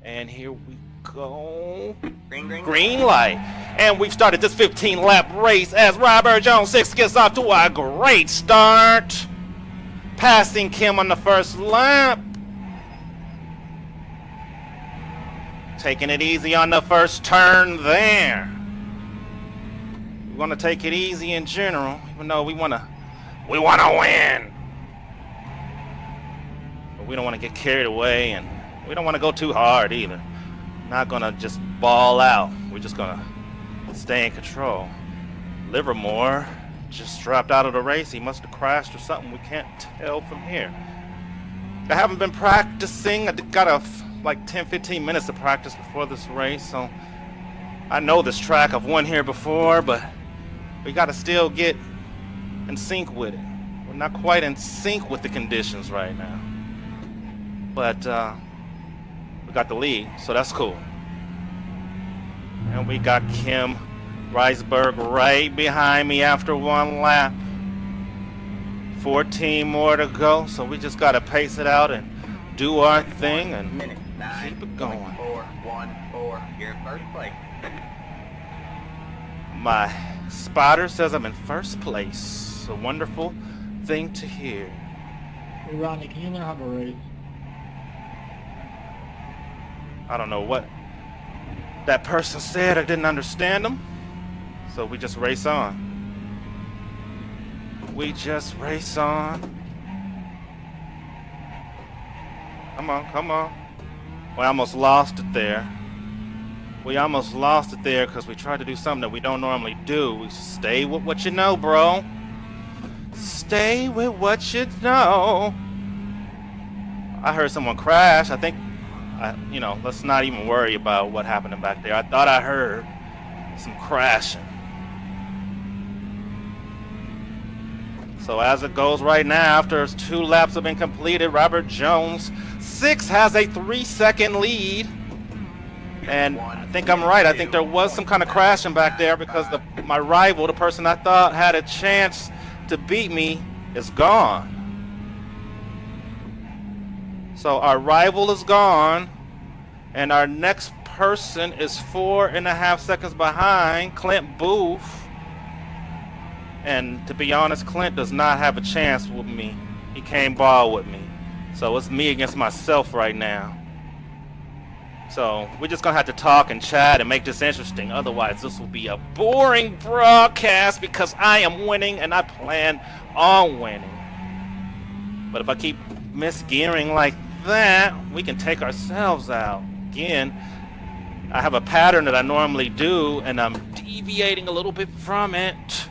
And here we go. Green Light. And we've started this 15-lap race as Robert Jones 6 gets off to a great start. Passing Kim on the first lap. Taking it easy on the first turn there. We want to take it easy in general, even though we want to win. But we don't want to get carried away, and we don't want to go too hard either. Not going to just ball out. We're just going to stay in control. Livermore just dropped out of the race. He must have crashed or something. We can't tell from here. I haven't been practicing. I got like 10-15 minutes of practice before this race, so I know this track. I've won here before, but we got to still get in sync with it. We're not quite in sync with the conditions right now, but we got the lead, so that's cool. And we got Kim Reisberg right behind me after one lap. 14 more to go, so we just got to pace it out and do our thing and keep it going. 4-1-4, you're in first place. My spotter says I'm in first place. A wonderful thing to hear. Hey Ronnie, can you learn how to race? I don't know what that person said. I didn't understand them. So we just race on. We just race on. Come on, come on. We almost lost it there. We almost lost it there because we tried to do something that we don't normally do. We stay with what you know, bro. Stay with what you know. I heard someone crash. I think, let's not even worry about what happened back there. I thought I heard some crashing. So as it goes right now, after 2 laps have been completed, Robert Jones 6 has a 3-second lead. And I think I'm right. I think there was some kind of crashing back there because my rival, the person I thought had a chance to beat me, is gone. So our rival is gone, and our next person is 4.5 seconds behind, Clint Booth. And to be honest, Clint does not have a chance with me. He can't ball with me. So it's me against myself right now. So we're just going to have to talk and chat and make this interesting. Otherwise, this will be a boring broadcast because I am winning and I plan on winning. But if I keep misgearing like that, we can take ourselves out. Again, I have a pattern that I normally do, and I'm deviating a little bit from it.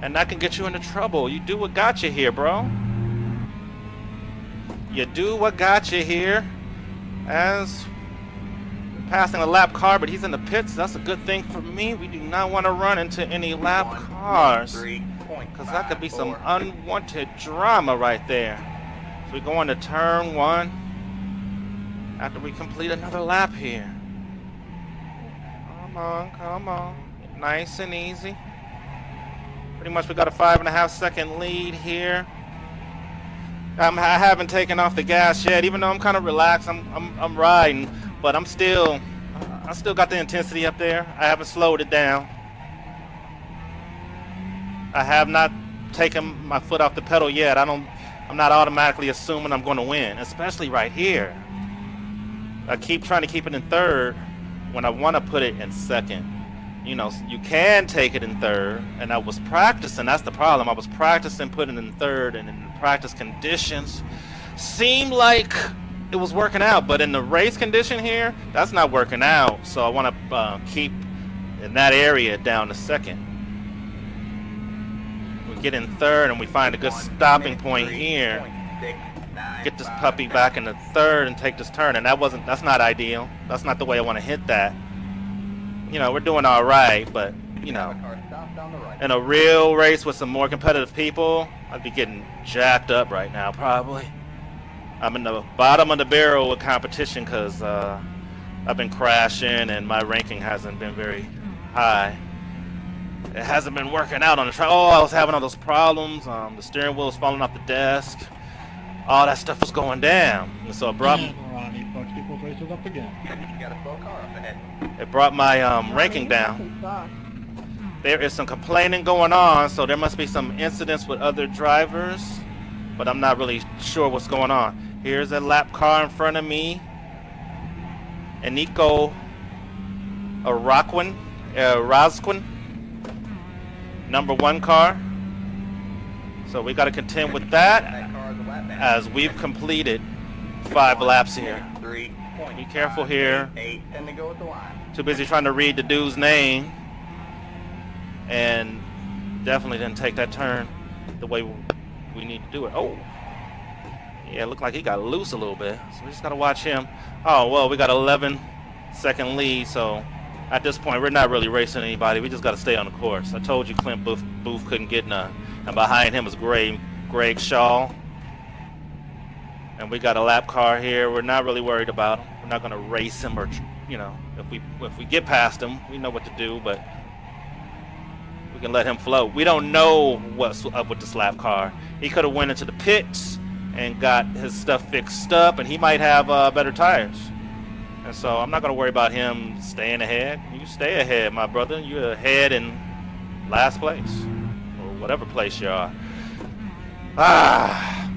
And that can get you into trouble. You do what got you here, bro. You do what got you here. As passing a lap car, but he's in the pits. That's a good thing for me. We do not want to run into any lap cars, because that could be some unwanted drama right there. So we go into turn 1 after we complete another lap here. Come on, come on. Nice and easy. Pretty much we got a 5.5 second lead here. I haven't taken off the gas yet, even though I'm kind of relaxed. I'm riding, but I still got the intensity up there. I haven't slowed it down. I have not taken my foot off the pedal yet. I'm not automatically assuming I'm going to win, especially right here. I keep trying to keep it in third when I want to put it in second. You can take it in third, and I was practicing. That's the problem. I was practicing putting it in third, and in the practice conditions seemed like it was working out, but in the race condition here, that's not working out. So I want to keep in that area down to second. We get in third, and we find a good stopping point here. Get this puppy back in the third and take this turn, and that's not ideal. That's not the way I want to hit that. We're doing all right, but, in a real race with some more competitive people, I'd be getting jacked up right now, probably. I'm in the bottom of the barrel with competition because I've been crashing and my ranking hasn't been very high. It hasn't been working out on the track. Oh, I was having all those problems. The steering wheel was falling off the desk. all that stuff was going down. And so it brought And Ronnie fucks people's races up again. You got a slow car up ahead. my ranking down. There is some complaining going on, so there must be some incidents with other drivers, but I'm not really sure what's going on. Here's a lap car in front of me. Eniko Iracing, #1 car. So we got to contend with that That car is a lap back. as we've completed 5 laps here. 3. Be careful here. 8. 10 to go at the line. Too busy trying to read the dude's name, and definitely didn't take that turn the way we need to do it. Oh, yeah, it looked like he got loose a little bit, so we just got to watch him. Oh, well, we got 11-second lead, so at this point, we're not really racing anybody. We just got to stay on the course. I told you Clint Booth couldn't get none, and behind him is Greg Shaw, and we got a lap car here. We're not really worried about him. We're not going to race him, or, you know, if we get past him, we know what to do, but we can let him float. We don't know what's up with this lap car. He could have went into the pits and got his stuff fixed up, and he might have better tires. And so I'm not going to worry about him staying ahead. You stay ahead, my brother. You're ahead in last place, or whatever place you are.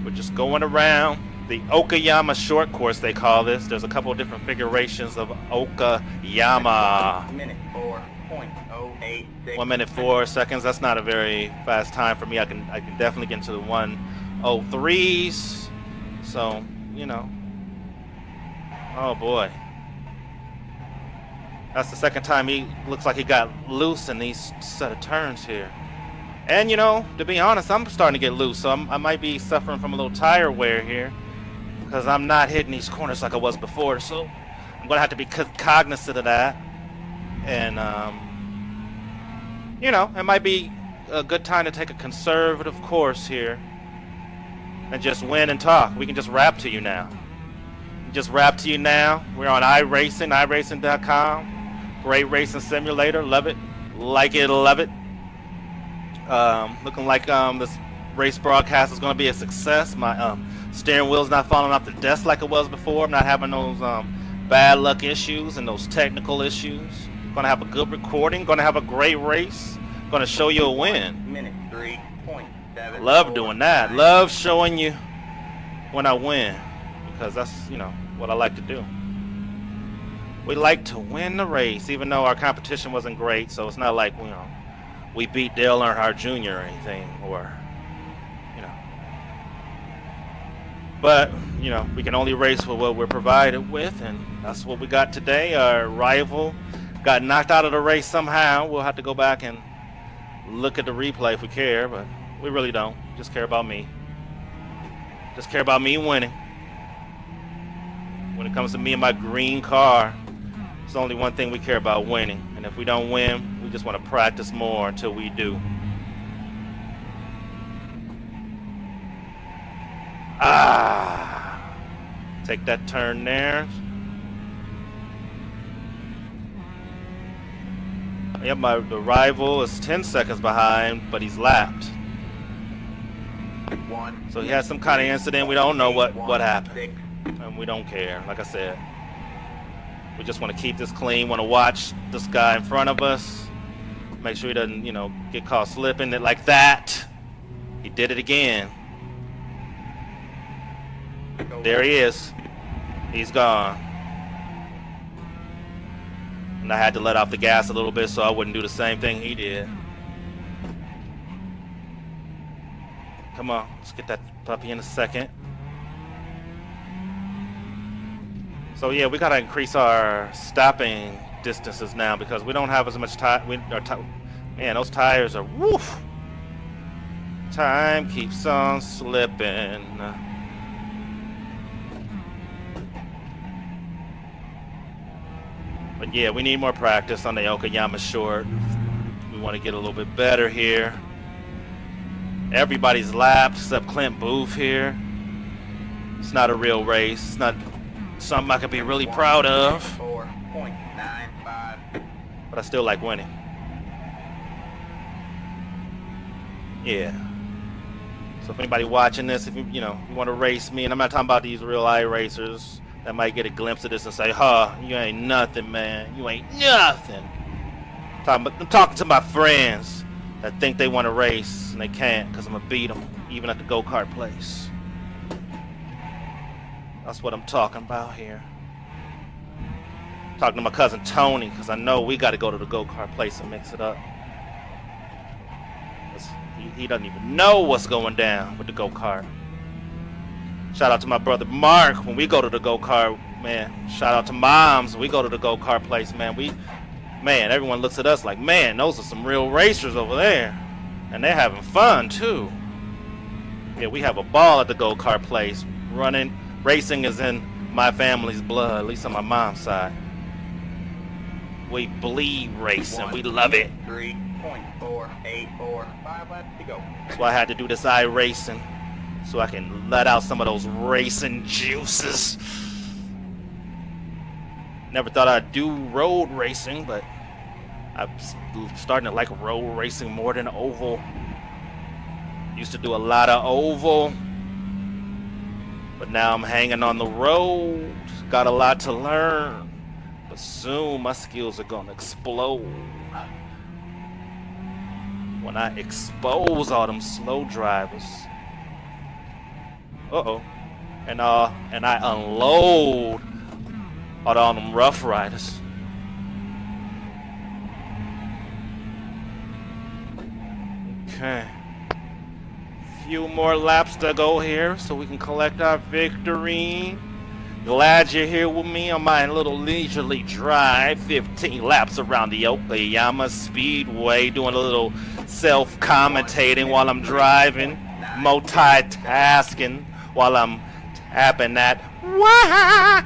We're just going around the Okayama short course, they call this. There's a couple of different configurations of Okayama. Minute 4.086. 1 minute 4 seconds. That's not a very fast time for me. I can definitely get into the 1:03s. So, you know. Oh boy. That's the second time he looks like he got loose in these set of turns here. And you know, to be honest, I'm starting to get loose, so I might be suffering from a little tire wear here, because I'm not hitting these corners like I was before. So I'm gonna have to be cognizant of that. And you know, it might be a good time to take a conservative course here and just win and talk. We can just rap to you now. We're on Iracing, iracing.com. Great racing simulator. Love it. Like it, love it. Looking like this race broadcast is going to be a success. My steering wheel's not falling off the desk like it was before. I'm not having those bad luck issues and those technical issues. Going to have a good recording. Going to have a great race. Going to show you a win. Minute 3.7. Love doing that. Love showing you when I win, because that's, you know, what I like to do. We like to win the race, even though our competition wasn't great. So it's not like, you know, we beat Dale Earnhardt Jr. or anything, or, you know. But, you know, we can only race with what we're provided with, and that's what we got today. Our rival got knocked out of the race somehow. We'll have to go back and look at the replay if we care, but we really don't. Just care about me. Just care about me winning. When it comes to me and my green car, it's only one thing we care about: winning. And if we don't win, we just want to practice more until we do. Take that turn there. Yep, the rival is 10 seconds behind, but he's lapped. So he had some kind of incident. We don't know what happened, and we don't care. Like I said, we just want to keep this clean. Want to watch this guy in front of us, make sure he doesn't, you know, get caught slipping it like that. He did it again. There he is. He's gone. And I had to let off the gas a little bit so I wouldn't do the same thing he did. Come on, let's get that puppy in a second. So yeah, we gotta increase our stopping distances now, because we don't have as much time. Man, those tires are woof. Time keeps on slipping. But yeah, we need more practice on the Okayama short. We want to get a little bit better here. Everybody's lapped except Clint Booth here. It's not a real race. It's not something I could be really proud of. 4.95. But I still like winning. So if anybody watching this, if you want to race me, and I'm not talking about these real iRacers that might get a glimpse of this and say, "Huh, you ain't nothing, man. You ain't nothing." I'm talking to my friends that think they want to race and they can't because I'm gonna beat them, even at the go-kart place. That's what I'm talking about here. Talking to my cousin Tony because I know we got to go to the go-kart place and mix it up. He doesn't even know what's going down with the go-kart. Shout out to my brother Mark when we go to the go-kart, man. Shout out to moms when we go to the go-kart place, man. Man, everyone looks at us like, man, those are some real racers over there. And they're having fun too. Yeah, we have a ball at the go-kart place. Racing is in my family's blood, at least on my mom's side. We bleed racing. We love it. 3.4845 laps to go. That's why I had to do this iRacing, so I can let out some of those racing juices. Never thought I'd do road racing, but I'm starting to like road racing more than oval. Used to do a lot of oval, but now I'm hanging on the road. Got a lot to learn. But soon my skills are gonna explode when I expose all them slow drivers. And I unload all them rough riders. Okay. Few more laps to go here so we can collect our victory. Glad you're here with me on my little leisurely drive. 15 laps around the Okayama Speedway, doing a little self-commentating while I'm driving, multitasking while I'm tapping that. Wah!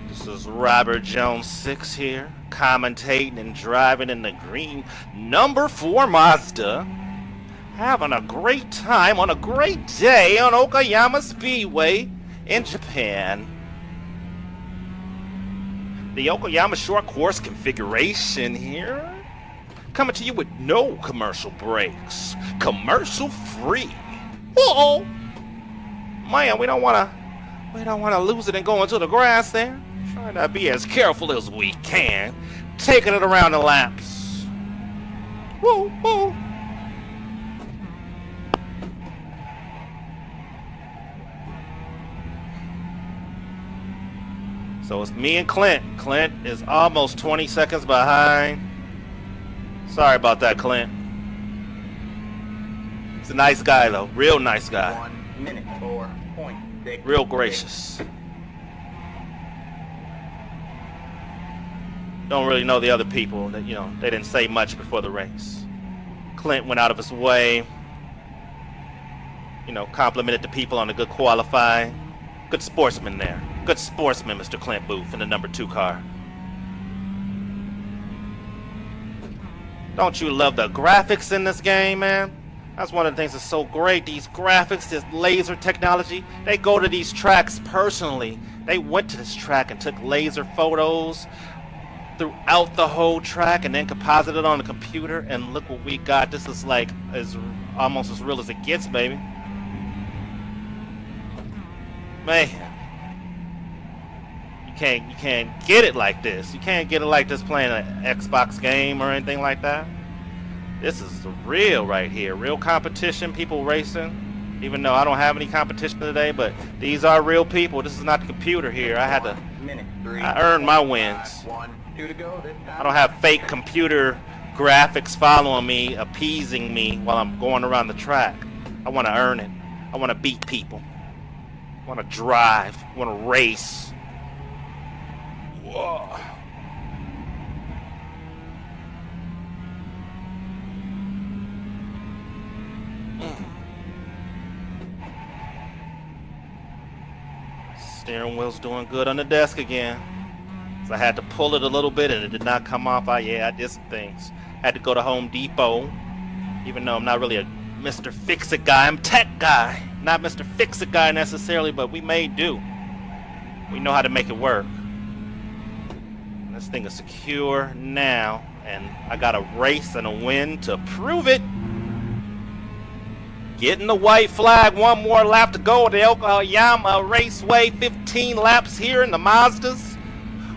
This is Robert Jones 6 here, commentating and driving in the green number 4 Mazda. Having a great time on a great day on Okayama Speedway in Japan. The Okayama short course configuration here. Coming to you with no commercial breaks. Commercial free. Whoa! Man, we don't wanna lose it and go into the grass there. Trying to be as careful as we can. Taking it around the laps. Whoa, whoa. So it's me and Clint. Clint is almost 20 seconds behind. Sorry about that, Clint. He's a nice guy, though. Real nice guy. 1 minute 4.6. Real gracious. Don't really know the other people. That they didn't say much before the race. Clint went out of his way. Complimented the people on a good qualifying. Good sportsman there. Good sportsman, Mr. Clint Booth, in the number 2 car. Don't you love the graphics in this game, man? That's one of the things that's so great. These graphics, this laser technology, they go to these tracks personally. They went to this track and took laser photos throughout the whole track and then composited it on the computer, and look what we got. This is like almost as real as it gets, baby. Man. You can't get it like this. You can't get it like this playing an Xbox game or anything like that. This is the real right here. Real competition, people racing. Even though I don't have any competition today, but these are real people. This is not the computer here. I earned my wins. 1, 2 to go. This time. I don't have fake computer graphics following me, appeasing me while I'm going around the track. I want to earn it. I want to beat people. I want to drive. I want to race. Whoa. Steering wheel's doing good on the desk again. So I had to pull it a little bit and it did not come off. I did some things. Had to go to Home Depot. Even though I'm not really a Mr. Fix-It guy, I'm tech guy. Not Mr. Fix-It guy necessarily, but we may do. We know how to make it work. This thing is secure now, and I got a race and a win to prove it. Getting the white flag. One more lap to go at the Okayama Raceway. 15 laps here in the Mazdas.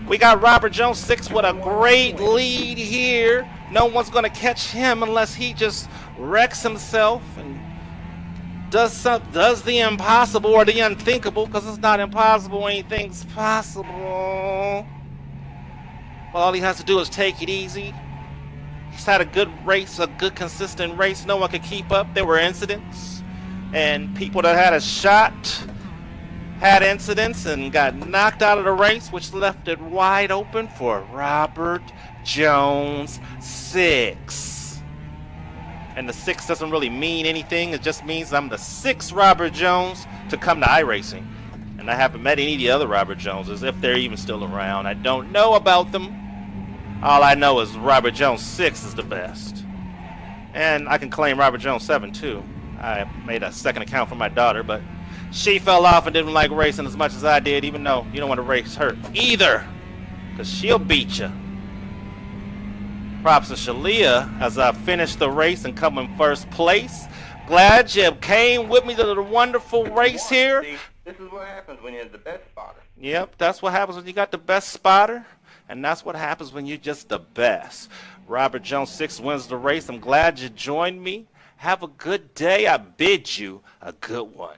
We got Robert Jones 6 with a great lead here. No one's going to catch him unless he just wrecks himself and does the impossible or the unthinkable, because it's not impossible, anything's possible. Well, all he has to do is take it easy. He's had a good race, a good consistent race. No one could keep up. There were incidents, and people that had a shot had incidents and got knocked out of the race, which left it wide open for Robert Jones 6. And the 6 doesn't really mean anything. It just means I'm the 6th Robert Jones to come to Iracing. And I haven't met any of the other Robert Joneses, if they're even still around. I don't know about them. All I know is Robert Jones 6 is the best. And I can claim Robert Jones 7 too. I made a second account for my daughter, but she fell off and didn't like racing as much as I did, even though you don't want to race her either, because she'll beat you. Props to Shalia as I finished the race and come in first place. Glad you came with me to the wonderful race here. See, this is what happens when you're the best spotter. Yep, that's what happens when you got the best spotter, and that's what happens when you're just the best. Robert Jones 6 wins the race. I'm glad you joined me. Have a good day. I bid you a good one.